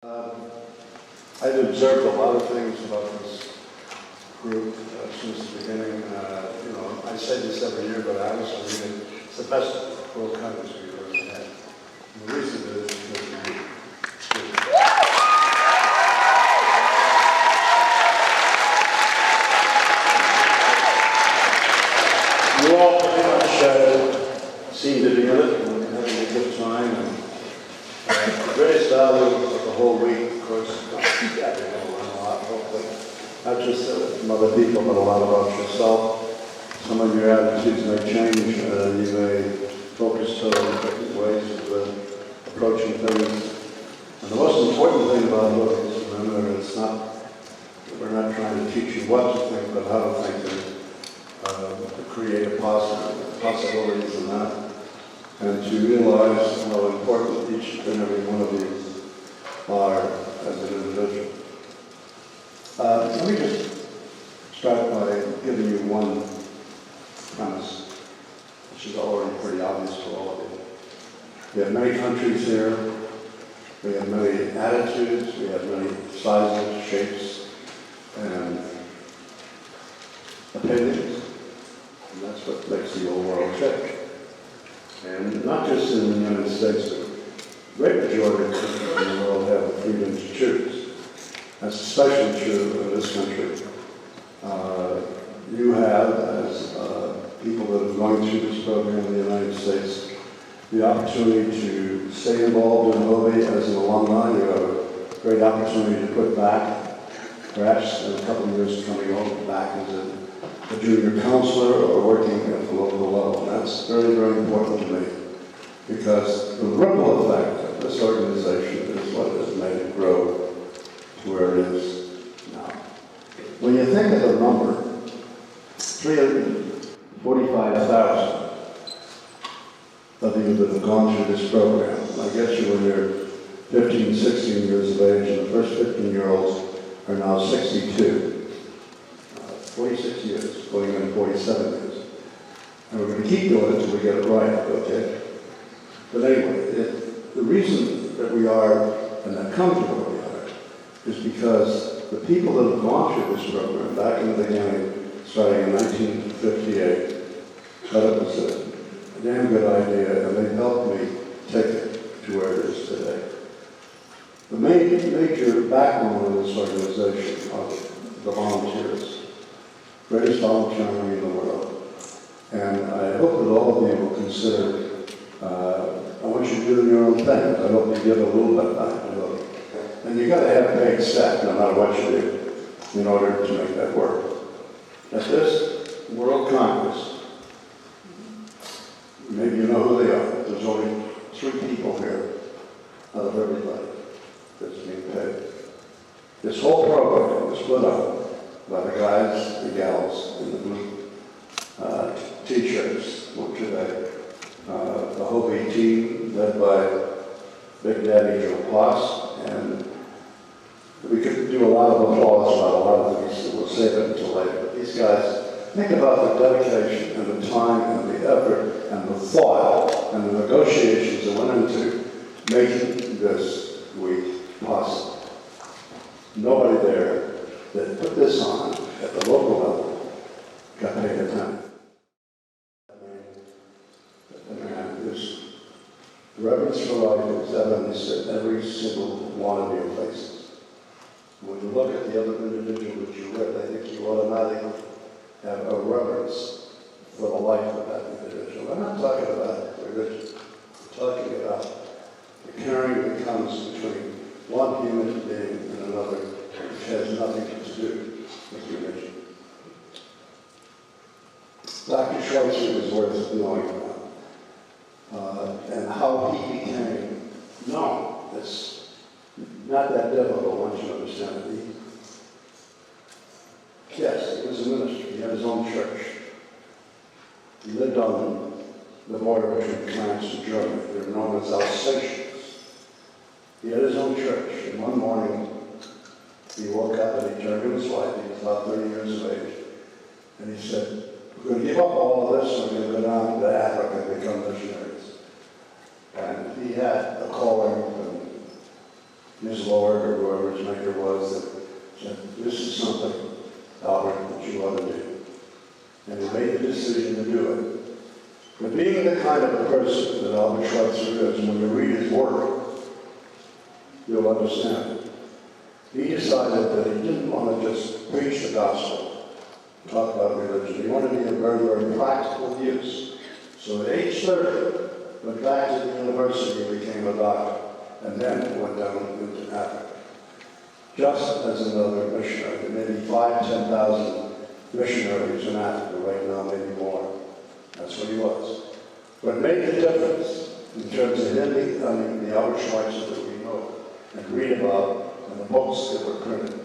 I've observed a lot of things about this group since the beginning. I say this every year, but I honestly mean it's the best World Congress we've ever had. And the reason is because of you. You all pretty much seem to be in it and having a good time. And the greatest value of the whole week, of course, you're going to learn a lot, hopefully. Not just from other people, but a lot about yourself. Some of your attitudes may change. You may focus totally different ways of approaching things. And the most important thing about HOBY is remember, we're not trying to teach you what to think, but how to think and to create possibilities in that. And to realize how important each and every one of you are as an individual. Let me just start by giving you one premise, which is already pretty obvious to all of you. We have many countries here, we have many attitudes, we have many sizes, shapes, and opinions, and that's what makes the whole world tick. And not just in the United States, but the great majority of countries in the world have the freedom to choose. That's especially true in this country. You have, as people that have gone through this program in the United States, the opportunity to stay involved in HOBY as an alumni. You have a great opportunity to put back, perhaps in a couple of years coming on, back as a junior counselor or working at the local level. And that's very, very important to me because the ripple effect of this organization is what has made it grow to where it is now. When you think of the number, 345,000 of you that have gone through this program, I guess you when you're 15, 16 years of age, and the first 15-year-olds are now 62. 46 years, going in 47 years. And we're going to keep doing it until we get it right, okay? But anyway, the reason that we are, and that come to where we are, is because the people that have gone through this program back in the beginning, starting in 1958, thought it was a damn good idea, and they helped me take it to where it is today. The major backbone of this organization are the volunteers. Greatest volunteer army in the world. And I hope that all of you will consider, I want you to do your own thing. I hope you give a little bit back to HOBY. And you've got to have paid staff no matter what you do in order to make that work. At this World Congress, maybe you know who they are. There's only 3 people here out of everybody that's being paid. This whole program is split up by the guys, the gals in the blue t-shirts, what today. The HOBY team led by Big Daddy Joe Poss, and we could do a lot of applause about a lot of these, we'll save it until later. But these guys, think about the dedication and the time and the effort and the thought and the negotiations that went into making this week possible. Nobody there that put this on at the local level got paid attention. There's reverence for life is evidence in every single one of your faces. When you look at the other individual that you're with, I think you automatically have a reverence for the life of that individual. I'm not talking about religion. I'm talking about the caring that comes between one human being and another, which has nothing to do with religion. Dr. Schweitzer is worth knowing about, and how he became known. It's not that difficult once you understand it. Yes, he was a minister. He had his own church. He lived on the border between France and Germany. They're known as Alsatians. He had his own church, and one morning he woke up and he turned to his wife. He was about 30 years of age. And he said, we're going to give up all of this and we're going to go down to Africa and become missionaries. And he had a calling his lord or whoever his maker was that said, this is something, Albert, that you ought to do. And he made the decision to do it. But being the kind of a person that Albert Schweitzer is, when you read his work, you'll understand it. He decided that he didn't want to just preach the gospel, talk about religion. He wanted to be a very, very practical use. So at age 30, went back to the university and became a doctor, and then went down into Africa. Just as another missionary. There may be 10,000 missionaries in Africa right now, maybe more. That's what he was. What made the difference in terms of him, the Albert Schweitzer that we know and read about in the books that were printed,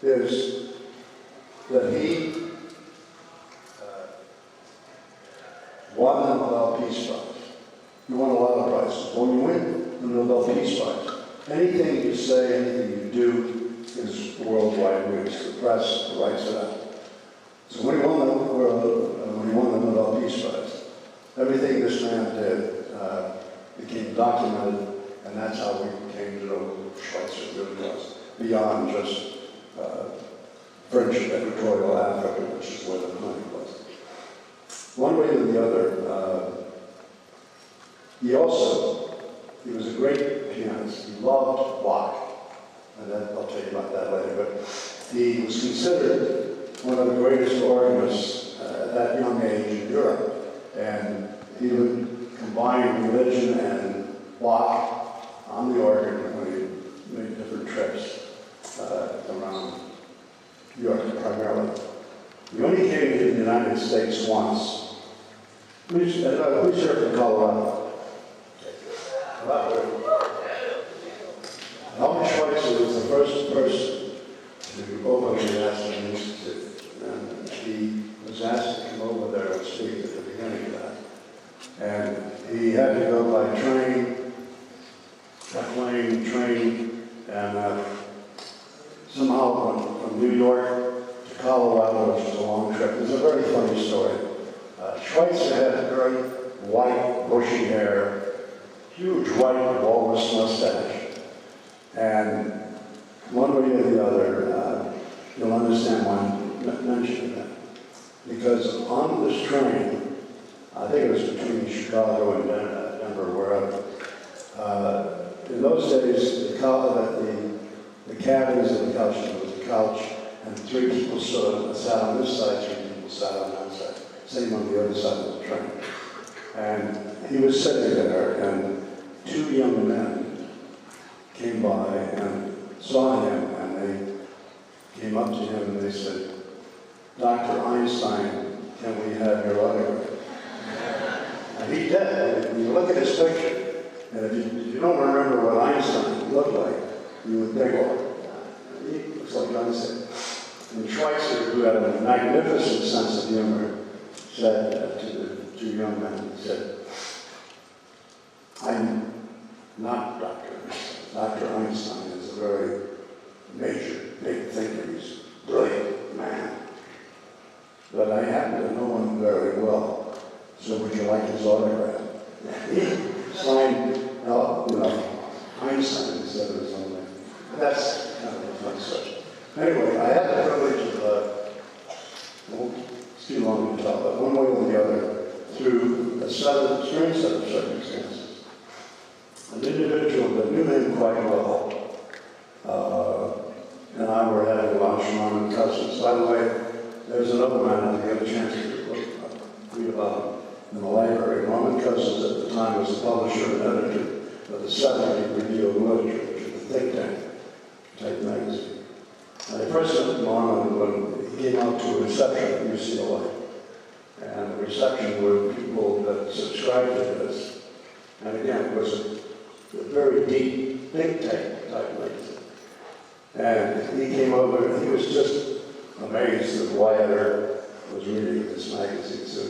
is that he won the Nobel Peace Prize. He won a lot of prizes. When you win the Nobel Peace Prize, anything you say, anything you do is worldwide news. The press writes it out. So when he won the Nobel Peace Prize, everything this man did became documented, and that's how we came to know who Schweitzer really was, beyond just French equatorial Africa, which is where the money was. One way or the other, he was a great pianist. He loved Bach, and I'll tell you about that later, but he was considered one of the greatest organists at that young age in Europe, and he would combine religion and Bach on the organ when he made different trips around Europe primarily. He only came to the United States once. Who's here from Colorado? Albert Schweitzer was the first person to open the Aspen Institute, and he was asked to come over there and speak at the beginning of that. And he had to go by train, and somehow from New York to Colorado, which was a long trip. It was a very funny story. Schweitzer had very white, bushy hair, huge white walrus mustache. And one way or the other, you'll understand why I'm mentioning that. Because on this train, I think it was between Chicago and Denver, wherever, in those days, the cabins of the couch, there was a couch, and 3 people sat on this side, 3 people sat on that side. Same on the other side of the train. And he was sitting there, and 2 young men came by and saw him, and they came up to him and they said, Dr. Einstein, can we have your autograph? And he did. When you look at his picture, and if you don't remember what Einstein looked like, you would think, well, he looks like Einstein. And Schweitzer, who had a magnificent sense of humor, said to the 2 young men, he said, I'm not Dr. Einstein. Dr. Einstein is a very major, big thinker. He's a brilliant man. But I happen to know him very well. So would you like his autograph? He signed, Einstein instead of his own name. That's kind of a fun subject. Anyway, I had the privilege of, it's too long to tell, but one way or the other, through a strange set of circumstances, an individual that knew him quite well, and I were having lunch, Mom and cousins. By the way, there's another man I had a chance to read about in the library. Norman Cousins at the time was the publisher and editor of the Saturday Review of Literature, which is a think tank type magazine. And I first met Norman when he came out to a reception at UCLA. And the reception were people that subscribed to this. And again, it was a very deep think tank type magazine. And he came over and he was just amazed that Wyatt Earp was reading this magazine. So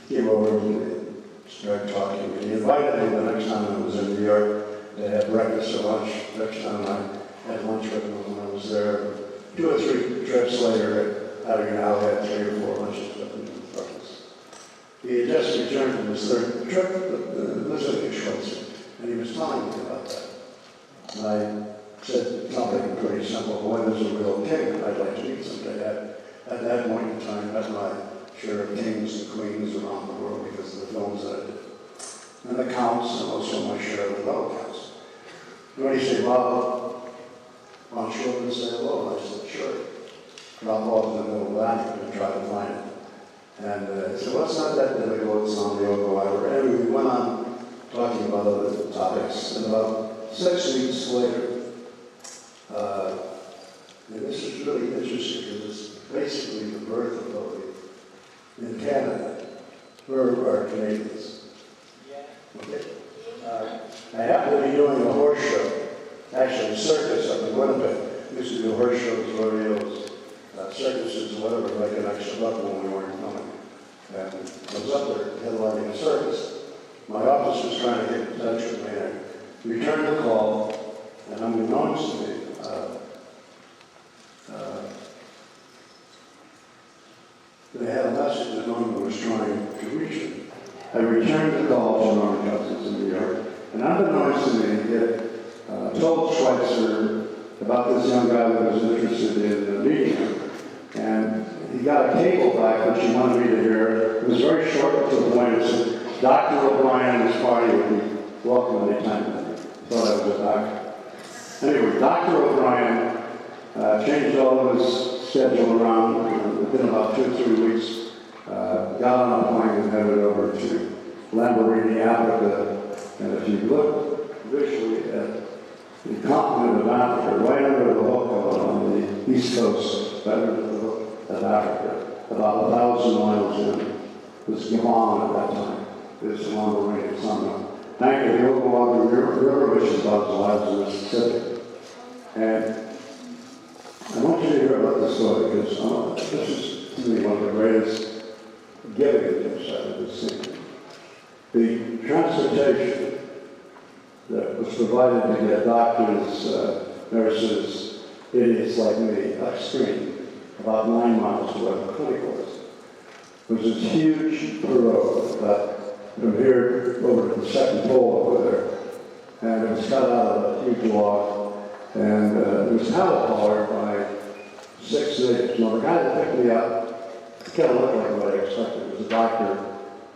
he came over and started talking. And he invited me the next time I was in New York to have breakfast or lunch. Next time I had lunch with him when I was there. 2 or 3 trips later, having now had 3 or 4 lunches with him for breakfast. He had just returned from his 3rd trip visiting Schweitzer, and he was telling me about that. And said something pretty simple, when is a real king? I'd like to meet someday. At that point in time, I had my share of kings and queens around the world because of the films that I did. And the counts, and also my share of the little counts. When he said, Bob, why don't you over and say hello? I said, sure. Drop off in the middle of Africa and try to find it. And he said, well, it's not that difficult, it's on the Ogo. Anyway, we went on talking about other topics. And about 6 weeks later, and this is really interesting because it's basically the birth of HOBY in Canada. We're Canadians. Okay. I happen to be doing a horse show, actually a circus up in Winnipeg. We used to do horse shows, rodeos, circuses, whatever, like an extra buck when we weren't coming. And I was up there headlining a circus. My office was trying to get in touch with me. I returned the call, and unbeknownst to me, they had a message that Norman was trying to reach me. I returned the call from Norman Cousins in New York, and unbeknownst to me, he had told Schweitzer about this young guy that was interested in meeting him. And he got a cable back, which he wanted me to hear. It was very short to the point. It said, Dr. O'Brian and his party would be welcome anytime. I thought I was a doctor. Anyway, Dr. O'Brian changed all of his schedule around within about 2 or 3 weeks. Got on a plane and headed over to Lamborghini, Africa. And if you look visually at the continent of Africa, right under the hook on the east coast, right under the hook of Africa, about 1,000 miles in, was Gabon at that time. It's Lamborghini, it's on the bank of the Oklahoma River, which is about as wide as Mississippi. And I want you to hear about this story because this is, to me, one of the greatest giving gifts I've ever seen. The transportation that was provided to get doctors, nurses, idiots like me, upstream, about 9 miles to where the clinic was this huge pirogue, from here over to the second pole over there. And it was cut out of a huge log, and it was paddle powered by 6 natives. Now, the guy that picked me up kind of looked like what I expected. It was a doctor.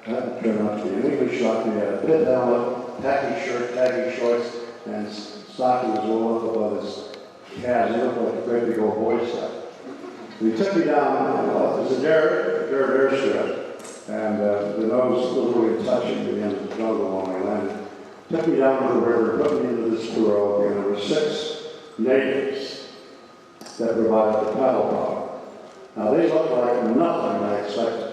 That turned out to be an English doctor. He had a pit helmet, tacky shirt, tacky shorts, and stockings rolled up above his calves. He looked like a great big old Boy Scout. And he took me down, it was a dirt airstrip, and the nose was literally touching the end of the jungle when we landed. Took me down to the river, put me into this pirogue, and there were 6 natives that provided the paddle power. Now, they looked like nothing I expected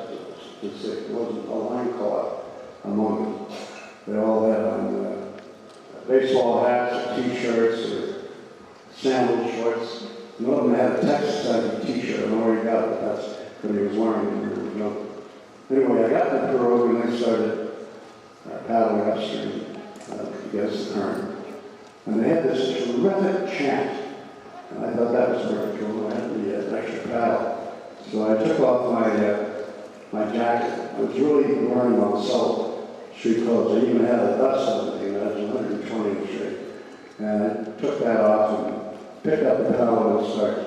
to see. It wasn't a line caught among them. They all had on baseball hats or T-shirts or sandal shorts. One of them had a Texas type T-shirt. I don't know where he got it. That's what he was wearing when we were jumping. Anyway, I got in the pirogue and they started paddling upstream against the current. And they had this terrific chant. And I thought that was very cool. I had the extra paddle. So I took off my jacket. I was really wearing on salt street clothes. I even had a dust on the thing that was 120 in the street. And I took that off and picked up the paddle and started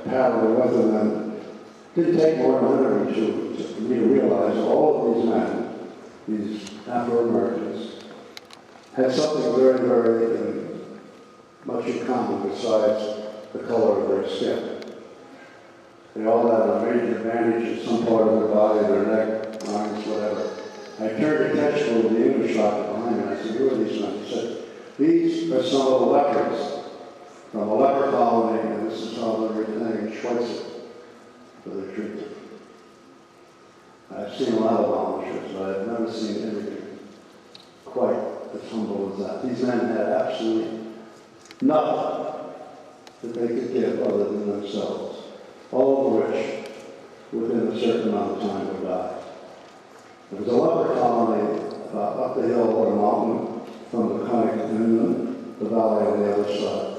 paddling with them. And it didn't take more than 102 for me to realize all of these men, these Afro-Americans, had something very, very much in common besides the color of their skin. They all had a major advantage in some part of their body, their neck, arms, whatever. I turned to catch one of the English doctor behind me and I said, who are these men? He said, these are some of the lepers from a leper colony, and this is how they're returning in Schweitzer for their treatment. I've seen a lot of volunteers, but I've never seen anything quite as humble as that. These men had absolutely nothing that they could give other than themselves, all of which, within a certain amount of time, would die. There was a leper colony up the hill or a mountain from the clinic in the valley on the other side.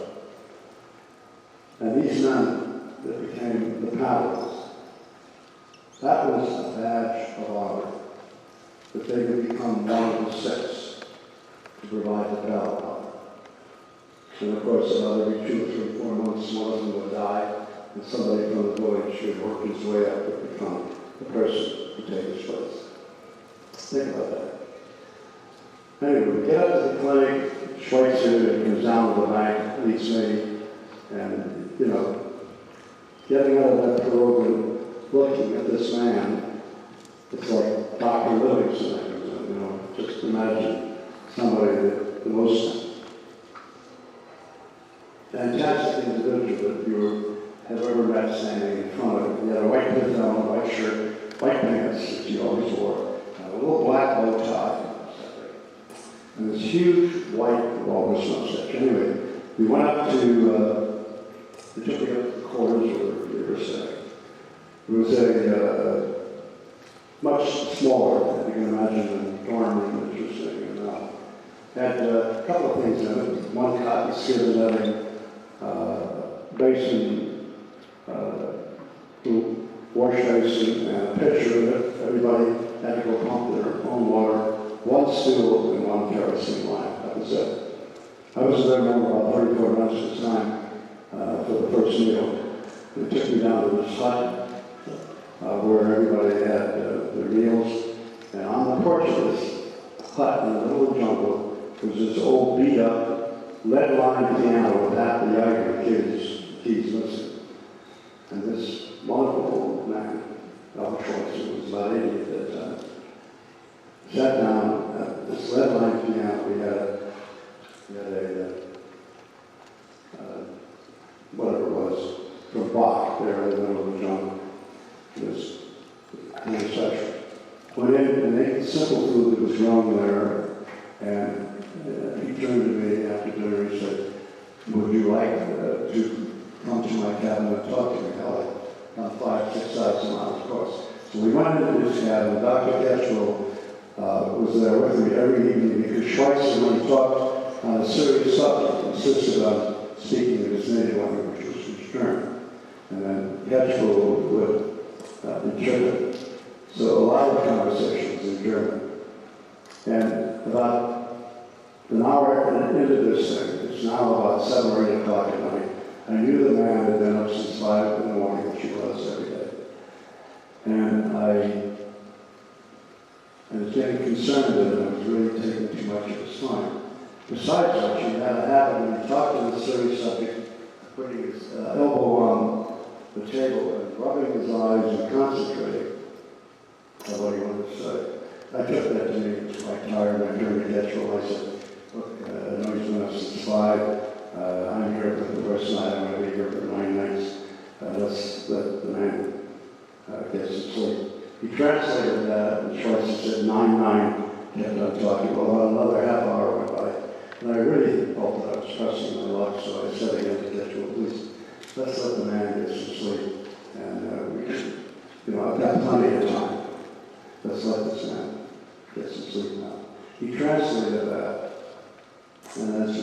And these men that became the paddlers, that was a badge of honor, that they could become one of the 6 to provide the paddle power. And of course, about every 2 or 3, 4 months, one of them would die, and somebody from the village would work his way up to become the person to take his place. Think about that. Anyway, we get up to the clinic, Schweitzer comes down to the bank, meets me, and, you know, getting out of that pirogue and looking at this man, it's like Dr. Livingston, you know, just imagine somebody that the most fantastic individual that you have ever met standing in front of him. He had a white pith on, a white shirt, white pants that he always wore, a little black bow tie, and this huge white bulbous mustache. Anyway, we went up to, they took me up to the quarters where we were staying. It was a much smaller, if you can imagine, the dorm room that you're staying in now. Had a couple of things in it. One cotton skin netting, basin, wash basin, and a pitcher that everybody had to go pump their own water, one stool and one kerosene lamp. That was it. I was there about 34 minutes at a time for the first meal. They took me down to this hut where everybody had their meals. And on the porch of this hut in the little jungle was this old beat-up lead-lined piano with half the Ivory keys missing. And this wonderful old man, Schweitzer, was about 80 at that time, sat down at this lead-lined piano. We had a whatever it was, from Bach there in the middle of the jungle. It was an intersection. Went in and ate the simple food that was grown there, and he turned to me after dinner and said, "Would you like to come to my cabin and talk to me?" Hell, about 5,000 to 6,000 miles, of course. So we went into his cabin. Dr. Ketchell was there with me every evening because Schweitzer, when he talked on a serious subject, insisted on speaking in his native language, which was German. And then Ketchell would interpret. So a lot of conversations in German. And about an hour into this thing, it's now about 7 or 8 o'clock at night, I knew the man had been up since 5 in the morning, which he was every day. And I was getting concerned that I was really taking too much of his time. Besides which, he had a habit when he talked to the serious subject, putting his elbow on the table and rubbing his eyes and concentrating on what he wanted to say. I took that to me, it was quite tired, and I turned to Ketchell. I said, "Look, I know he's been up since 5. I'm here for the first night. I'm going to be here for 9 nights. Let's let the man get some sleep." He translated that, and Schweitzer said 9-9, kept on talking. Well, another half hour went by, and I really felt that I was pressing my luck, so I said again to Ketchell, "Please, let's let the man get some sleep. And we can, you know, I've got plenty of time. Let's let this man get some sleep now." He translated that, and as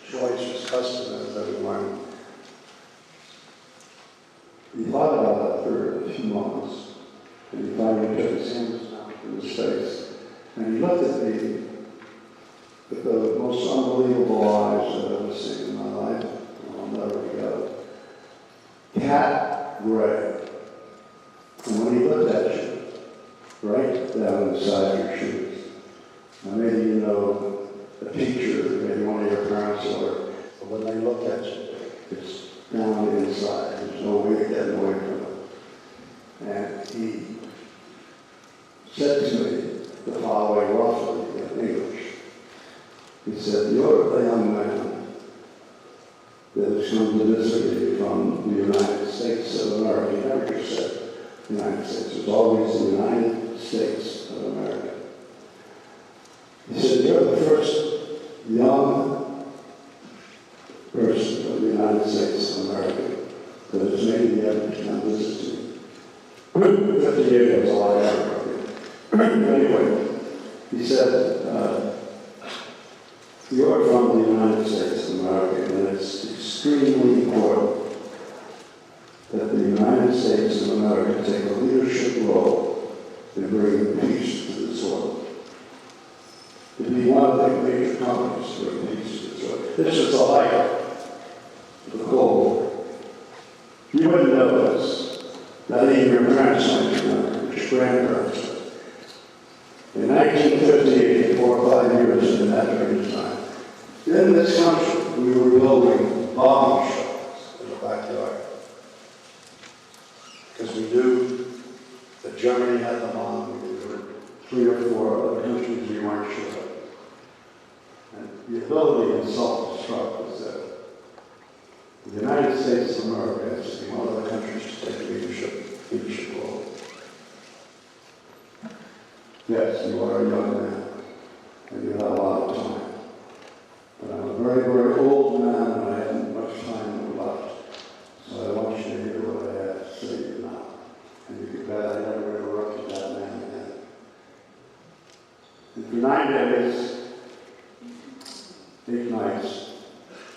Schweitzer's custom is every morning, he thought about it for a few moments, and he finally took his hands down from his face, and he looked at me with the most unbelievable eyes I've ever seen in my life, and I'll never forget it. Cat gray. And when he looked at you, right down inside your shoes, now maybe you know a teacher, maybe one of your parents, or when they look at you, it's down inside. There's no way of getting away from it. And he said to me the following roughly in English. He said, "You're a young man that has come to visit me from the United States of America." He never just said the United States. It was always the United States of America. He said, "You're the first young person from the United States of America that has made the effort to come visit me." 50 years was a lot of effort. Anyway, he said, "You're from the United States of America, and it's extremely important that the United States of America take a leadership role in bringing peace to this world. To be one of the major companies to bring peace to this This is the height of the Cold War. You wouldn't know this. Not even your parents might know, your grandparents did. In 1958, 4 or 5 years in that period of time, in this country, we were building bomb shelters in the backyard. Because we knew that Germany had them on, we knew 3 or 4 other countries we weren't sure of. And the ability to self-destruct was there. The United States of America has to be one of the countries to take leadership role. Yes, you are a young man, and you have a lot of time. But I'm a very, very old man, and I haven't much time left. So I want you to hear what I have to say to you now. And you can bet I never interrupted that man again. And for 9 days, 8 nights,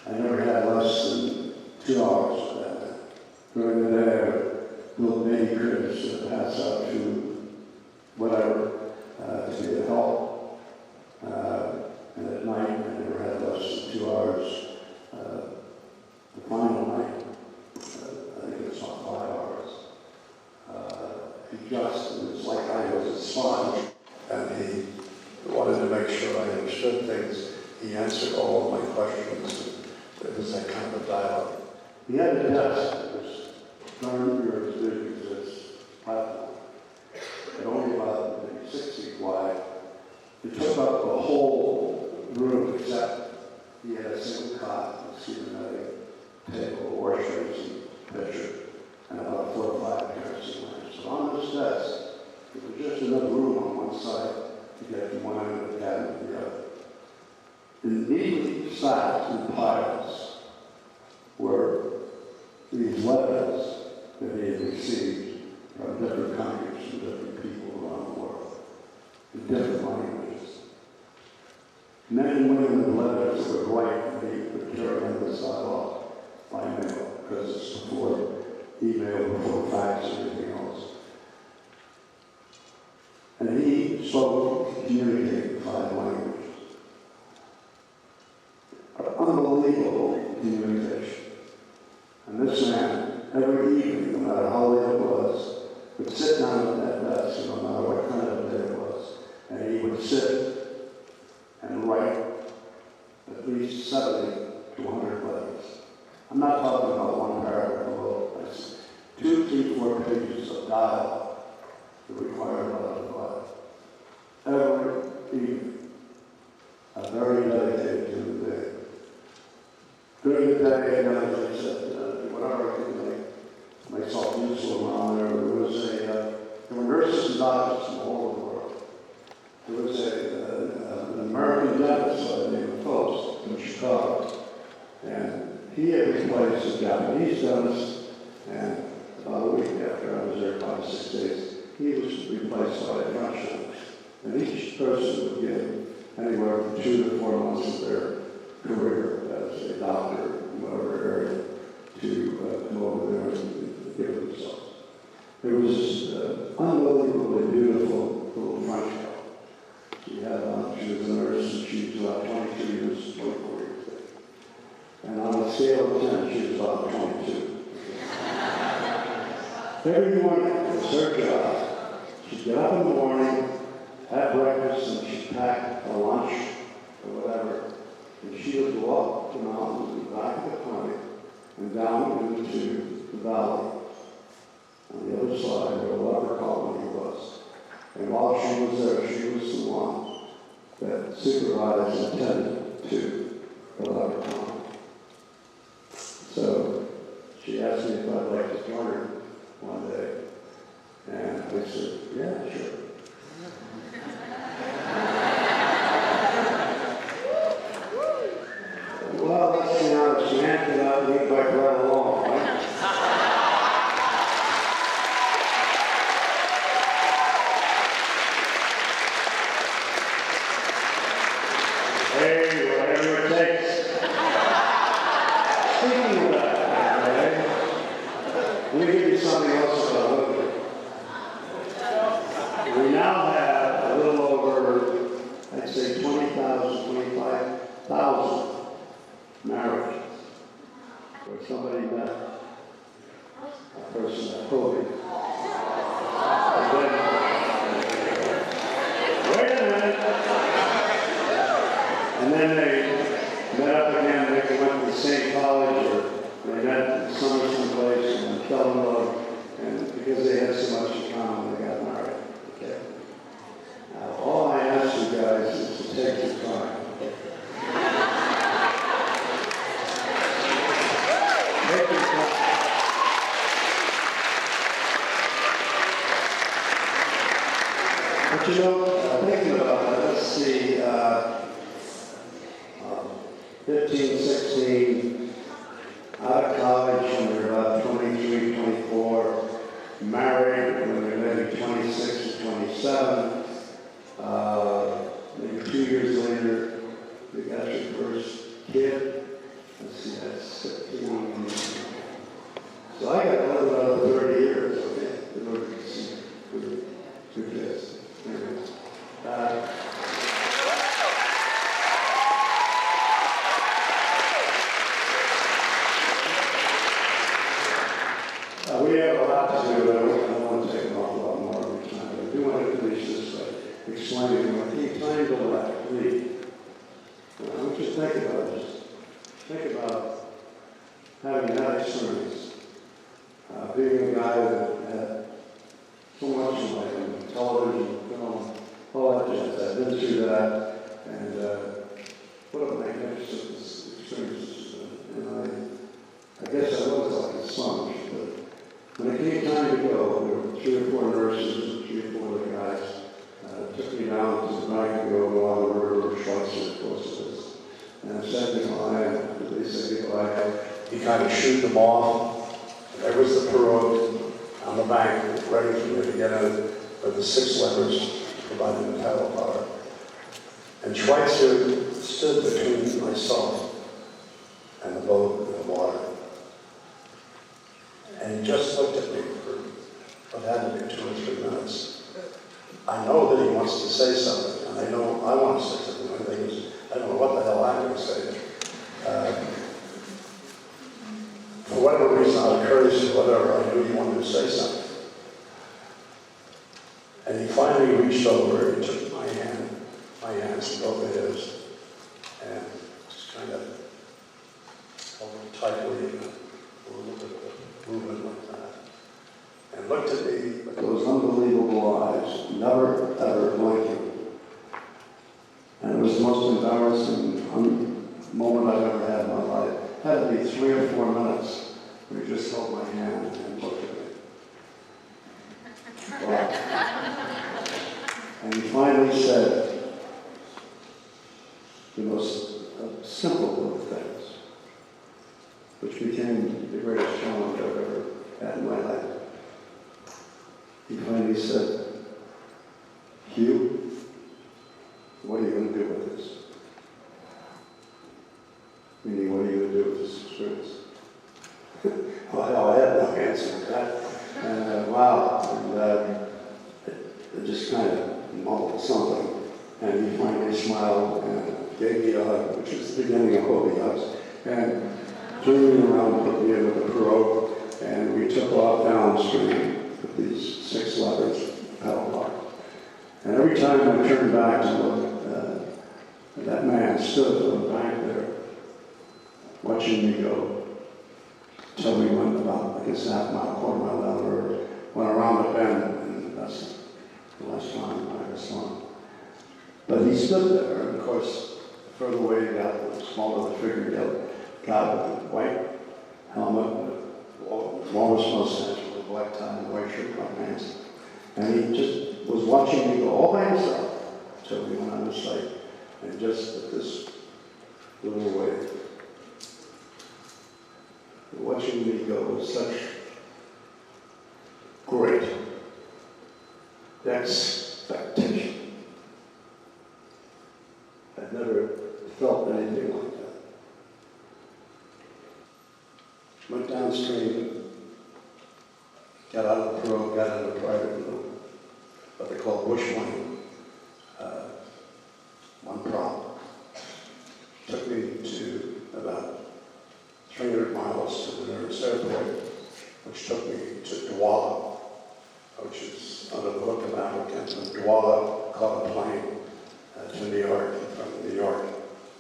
I never had less than 2 hours for that. During the day, I would build many cribs to pass out to whatever, to get help. And at night, I never had less than 2 hours. The final night, I think it was about 5 hours. It was like I was a sponge, and he wanted to make sure I understood things. He answered all of my questions. It was that kind of dialogue. He had a desk that was 9 years big as this platform, and only about 6 feet wide. It took up the whole room, except he had a single cot, a table, washers, and pitcher, and about 4 or 5 pairs of lamps. So on this desk, there was just enough room on one side to get from one end of the cabinet to the other. And neatly stacked in piles were these letters that he had received from different countries and different people around the world, in different languages. Men and women with letters that were white, and he would carry them this off by mail, because it's before email, before fax, and everything else. And he spoke and communicated in 5 languages. Unbelievable communication. And this man, every evening, no matter how late it was, would sit down at that desk, no matter what kind of day it was, and he would sit and write at least 70 to 100 letters. I'm not talking about one paragraph alone. 2, 3, 4 pages of dialogue that required a lot of thought. Every evening, I'm very dedicated to the day. During the day, as I said, whatever I could make myself useful around there, there were nurses and doctors from all over the world. There was an American dentist by the name of Post in Chicago, and he had replaced a Japanese dentist, and about a week after I was there, 5 or 6 days, he was replaced by a French dentist. And each person would give anywhere from 2 to 4 months of their career as a doctor in whatever area to come over there and give it themselves. It was this unbelievably beautiful little French girl. She was a nurse, and she was about 22 years, 24 years old. And on a scale of 10, she was about 22. Every morning, it was her job. She'd get up in the morning, have breakfast, and she'd pack a lunch or whatever. And she would go up the mountains and back to the clinic and down into the valley on the other side where the leper colony was. And while she was there, she was the one that supervised and attended to the leper colony. So she asked me if I'd like to join her one day. And I said, yeah, sure. Well, let's be honest, you have to not leave by right along, right? Hey, whatever it takes. Speaking of that, okay, let me give you something else about Hoby. We now have a little over where somebody met a person at HOBY. Wait a minute. And then they met up again, they went to the same college, or they met in summer someplace and fell in love, and because they had so much in common, they got married. Okay. Now, all I ask you guys is to take your time. Okay? Take your time. But you know, thinking about that, let's see, 15, 16, out of college when they're about 23, 24, married when they're maybe 26 or 27, maybe 2 years later, you got your first kid. Let's see, that's 15. So I got another 30 years, okay, in order to see two kids. We have a lot to do, but I don't want to take an awful lot more of your time. But I do want to finish this by explaining what the time to lack lead. I want you to think about this. Think about having that experience, being a guy that had so much in life, television, film, all that jazz. I've been through that, and what a magnificent experience. And I guess I was like a sponge, but when it came time to go, there were 3 or 4 nurses and 3 or 4 other guys. Took me down to the bank to go along the river, Schweitzer, close to this. And I said goodbye, and they said goodbye. He kind of shooed them off. And there was the pirogue on the bank, ready for me to get in with the 6 levers providing the paddle power. And Schweitzer stood between myself and the boat in the water. And he just looked at me for what had to be 2 or 3 minutes. I know that he wants to say something, and I know I want to say something. I don't know what the hell I'm going to say. For whatever reason, out of courtesy, whatever, I knew he wanted to say something. And he finally reached over and took my hands, both of his, and just kind of held them tightly, and a little bit of movement like that. And looked at me with those unbelievable eyes, never ever blinking. And it was the most embarrassing moment I've ever had in my life. It had to be 3 or 4 minutes where he just held my hand and looked at me. Wow. And he finally said the most simple of things, which became the greatest challenge I've ever had in my life. He finally said, "Hugh, what are you going to do with this?" Meaning, what are you going to do with this experience? Well, I had no answer to that. And wow. And it just kind of mumbled something. And he finally smiled and gave me a hug, which was the beginning of HOBY hugs. And turned me around and put me in with the pirogue. And we took off downstream with these 6 levers, paddle bar. And every time I turned back to look, that man stood on the bank there, watching me go, until we went about, I guess, half a mile, quarter mile down the road, went around the bend, and that's the last time I ever saw him. But he stood there, and of course, the further away he got, the smaller the figure got with a white helmet, longest mustache, with a black tie, and a white shirt, black pants. And he just was watching me go all by himself until we went out of sight, and just at this little way. Watching me go with such great expectation. I've never felt anything like that. Went downstream, got out of the pirogue, got into a private room, what they call bushwhacking, one prop. Took me to about 300 miles to to the nearest airport, which took me to Douala, which is under the hook of Africa. From Douala, caught a plane to New York, and from New York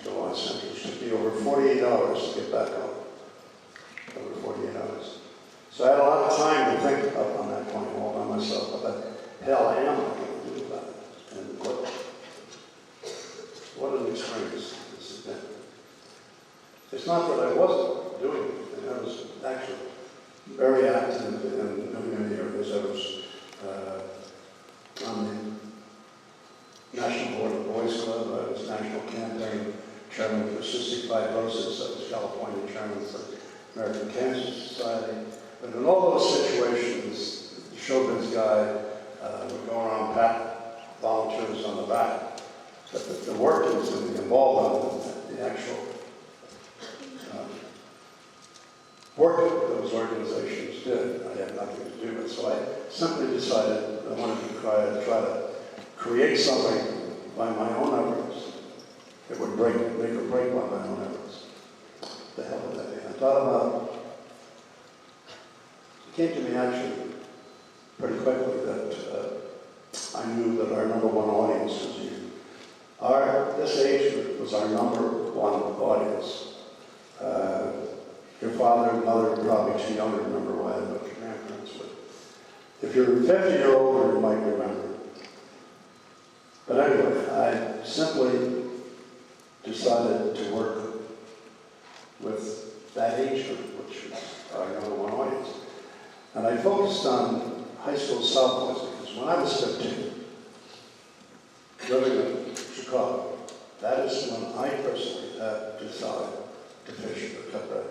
to Los Angeles. It took me over 48 hours to get back home. Over 48 hours. So I had a lot of time to think up on that point all by myself about the hell I am going to do about it. And what an experience this has been. It's not that I wasn't doing it. I was actually very active in many areas. I was on the National Board of Boys Club. I was National Campaign Chairman for Cystic Fibrosis. I was California Chairman for American Cancer Society. But in all those situations, the showbiz guy would go around pat volunteers on the back. But the workings and the involvement in the actual work that those organizations did, I had nothing to do with. So I simply decided I wanted to try to create something by my own efforts that would make or break by my own efforts. The hell with that. I thought about it came to me actually pretty quickly that I knew that our number one audience was you. This age group was our number one audience. Your father and mother are probably too young to remember why I left your grandparents, but if you're 50 or older, you might remember. But anyway, I simply decided to work with that age group, which was our number one audience. And I focused on high school softballs because when I was 15, living in Chicago, that is when I personally had decided to fish for cutthroat.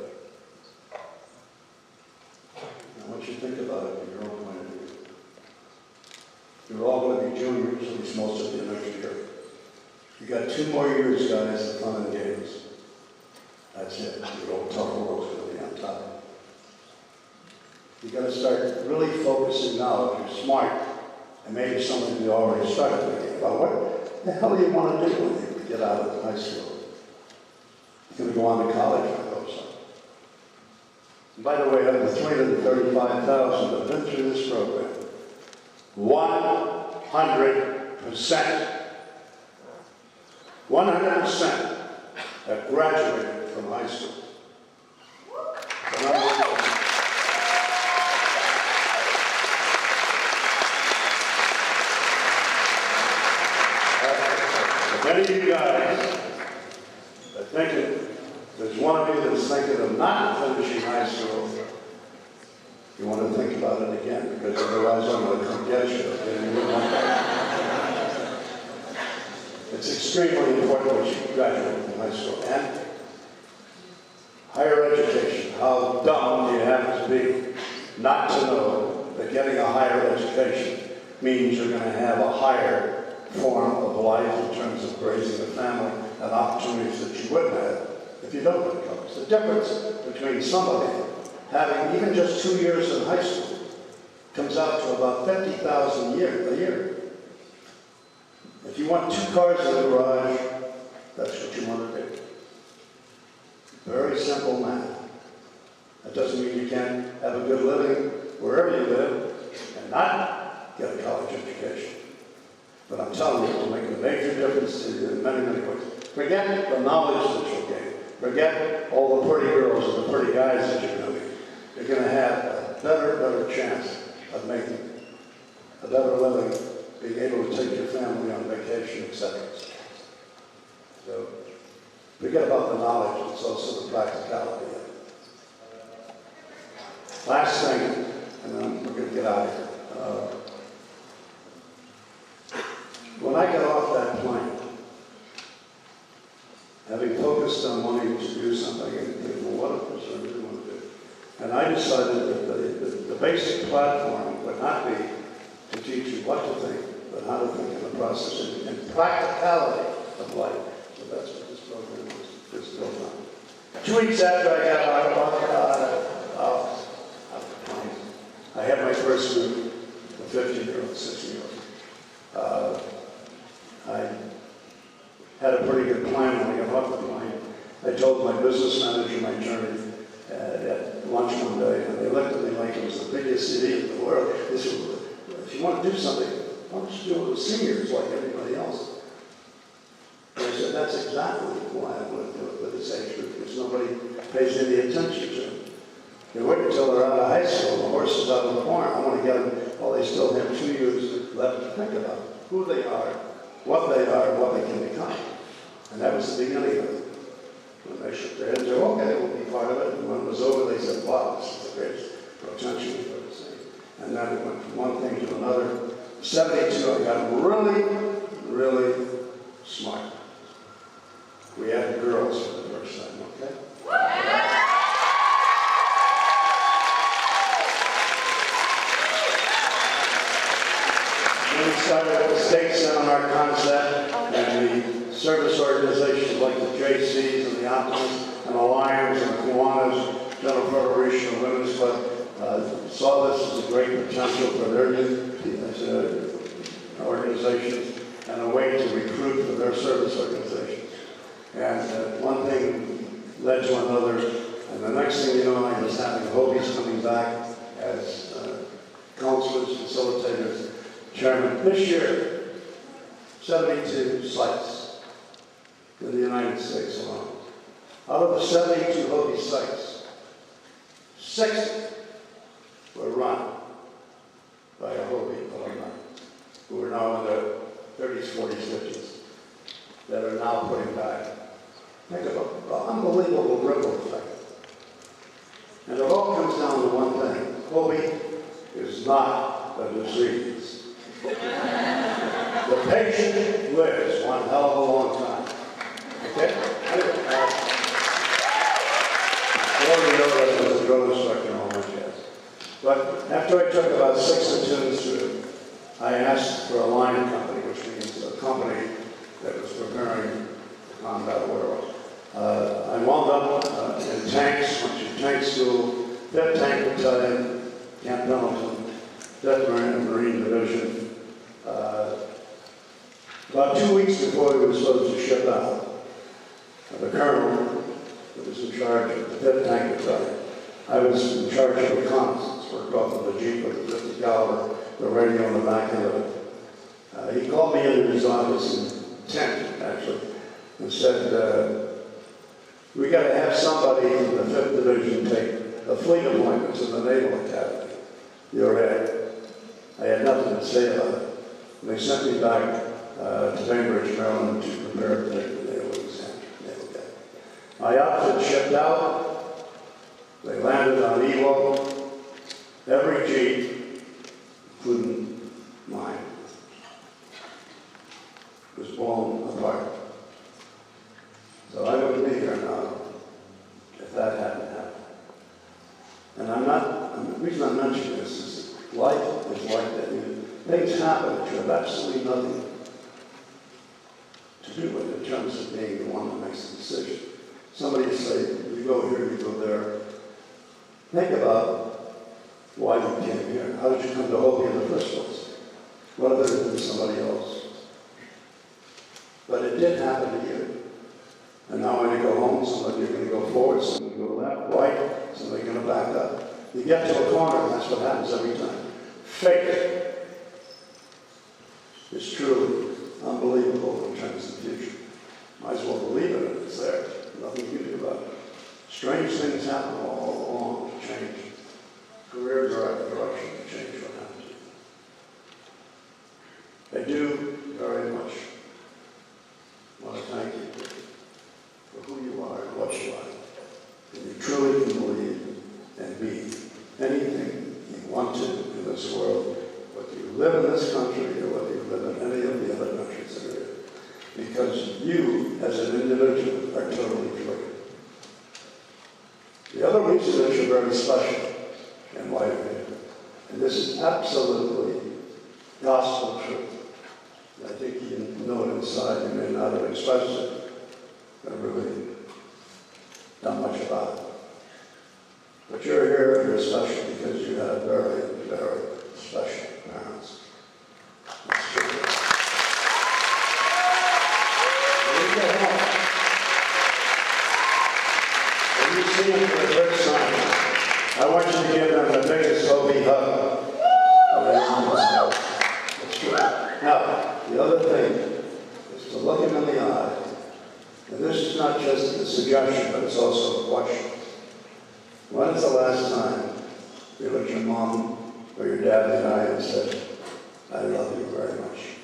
Now, what you think about it from your own point of view. You're all going to be juniors, at least most of you next year. You got 2 more years, guys, of fun and games. That's it. Your old tough world's going to be on top. You got to start really focusing now. If you're smart, and maybe some of you already started thinking about what the hell do you want to do when you get out of high school? You're going to go on to college, I hope so. And by the way, of the 335,000 that have been through this program, 100% have graduated from high school. Many of you guys are thinking, there's one of you that's thinking of not finishing high school. You want to think about it again, because otherwise I'm going to come get you. It's extremely important that you graduate from high school. And higher education, how dumb do you have to be not to know that getting a higher education means you're going to have a higher form of life in terms of raising a family and opportunities that you wouldn't have if you don't go to college. The difference between somebody having even just 2 years in high school comes out to about $50,000 a year. If you want 2 cars in the garage, that's what you want to do. Very simple math. That doesn't mean you can't have a good living wherever you live and not get a college education. But I'm telling you, it'll make a major difference to you in many, many ways. Forget the knowledge that you'll gain. Forget all the pretty girls and the pretty guys that you're going to meet. You're going to have a better chance of making a better living, being able to take your family on vacation, etc. So forget about the knowledge, it's also the practicality of it. Last thing, and then we're going to get out of here. When I got off that plane, having focused on wanting to do something, and thinking, well, what is I really want to do? And I decided that the basic platform would not be to teach you what to think, but how to think in the process and practicality of life. So that's what this program is built on. 2 weeks after I got out of the plane, I had my first group of 15-year-olds, 16-year-olds. I had a pretty good plan when I got off the plane. I told my business manager my journey at lunch. greatest city in the world. They said, well, if you want to do something, why don't you do it with seniors like everybody else? And I said, that's exactly why I want to do it with this age group, because nobody pays any attention to them. They wait until they're out of high school, the horse is out of the barn. I want to get them while they still have 2 years left to think about who they are, what they can become. And that was the beginning of it. When they shook their heads, they said, okay, we'll be part of it. And when it was over, they said, wow, this is the greatest potential we've ever seen. And then it went from one thing to another. 72, I got really, really smart. We had girls for the first time, okay? Then we started at the state seminar concept, and the service organizations like the JCs and the Optimists and the Lions and the Kiwanis, General Federation of Women's Club, saw this as a great potential for their organizations and a way to recruit for their service organizations. And one thing led to another, and the next thing you know, I was having HOBYs coming back as counselors, facilitators, chairman. This year, 72 sites in the United States alone. Out of the 72 HOBY sites, 60 were run by a HOBY alumni who are now in their 30s, 40s, 50s that are now putting back. Think about the unbelievable ripple effect. And it all comes down to one thing. HOBY is not a disease. The patient lives one hell of a long time. Okay? I already know that as a drill instructor and all that jazz. But after I took about 6 platoons through, I asked for a line company, which means a company that was preparing for combat war. I wound up in tanks, went to tank school, 5th Tank Battalion, Camp Pendleton, 5th Marine Division. About 2 weeks before we were supposed to ship out, the colonel that was in charge of the 5th Tank Battalion, I was in charge of reconnaissance, worked off of a Jeep with a 50 caliber, the radio on the back end of it. He called me into his office in tent, actually, and said, we got to have somebody from the 5th Division take a fleet appointment to the Naval Academy. You're head. I had nothing to say about it. And they sent me back to Bainbridge, Maryland, to prepare to take the Naval exam. My outfit shipped out. They landed on Ewo. Every Jeep, including mine, was blown apart. So I wouldn't be here now if that hadn't happened. And the reason I'm mentioning this is that life is like that. Things happen that you have absolutely nothing to do with in terms of being the one that makes the decision. Somebody will say, you go here, you go there. Think about why you came here. How did you come to HOBY in the first place? What if it had been somebody else? But it did happen to you. And now when you go home, somebody's going to go forward, somebody's going to go left, right, somebody's going to back up. You get to a corner, and that's what happens every time. Faith is truly unbelievable in terms of the future. Might as well believe it if it's there. Nothing you can do about it. Strange things happen all along to change. Career direction to change what happens. I do very much want to thank you for who you are and what you are. And you truly can believe and be anything you want to in this world, whether you live in this country or whether you live in any of the other countries that are here. Because you, as an individual, are totally free. The other reason that you're very special in life, and this is absolutely gospel truth. I think you know it inside, you may not have expressed it, but really not much about it. But you're here and you're special because you have very, very special parents. That's true. When you get home, when you see them for the first time, I want you to give them the biggest HOBY hug. That's true. Now, the other thing is to look him in the eye. And this is not just a suggestion, but it's also a question. When is the last time you looked your mom or your dad in the eye and said, I love you very much?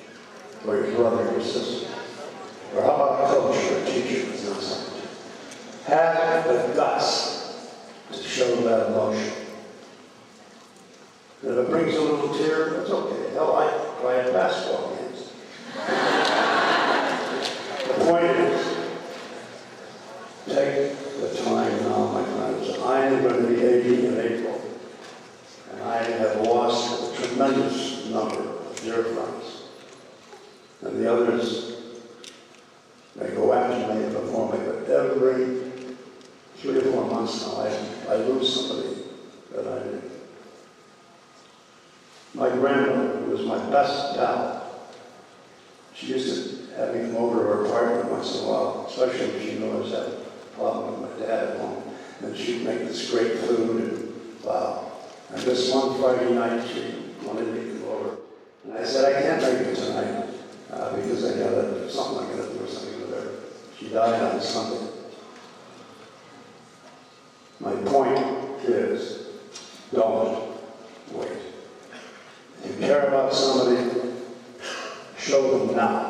Or your brother or your sister? Or how about a coach or a teacher that's not something? Have the guts to show that emotion. And if it brings a little tear, that's okay. Hell, I cry at basketball games. The point is, take the time now, my friends. I am going to be 80 in April. And I have lost a tremendous number of dear friends. And the others may go after me before me, but every 3 or 4 months now, I lose somebody that I knew. My grandmother, who was my best pal, she used to have me come over to her apartment once in a while, especially when she knew I was having a problem with my dad at home. And she'd make this great food, and wow. And this one Friday night, she wanted me to come over. And I said, I can't make it tonight, because I got something I got to do something with her. She died on Sunday. My point is, don't wait. If you care about somebody, show them now.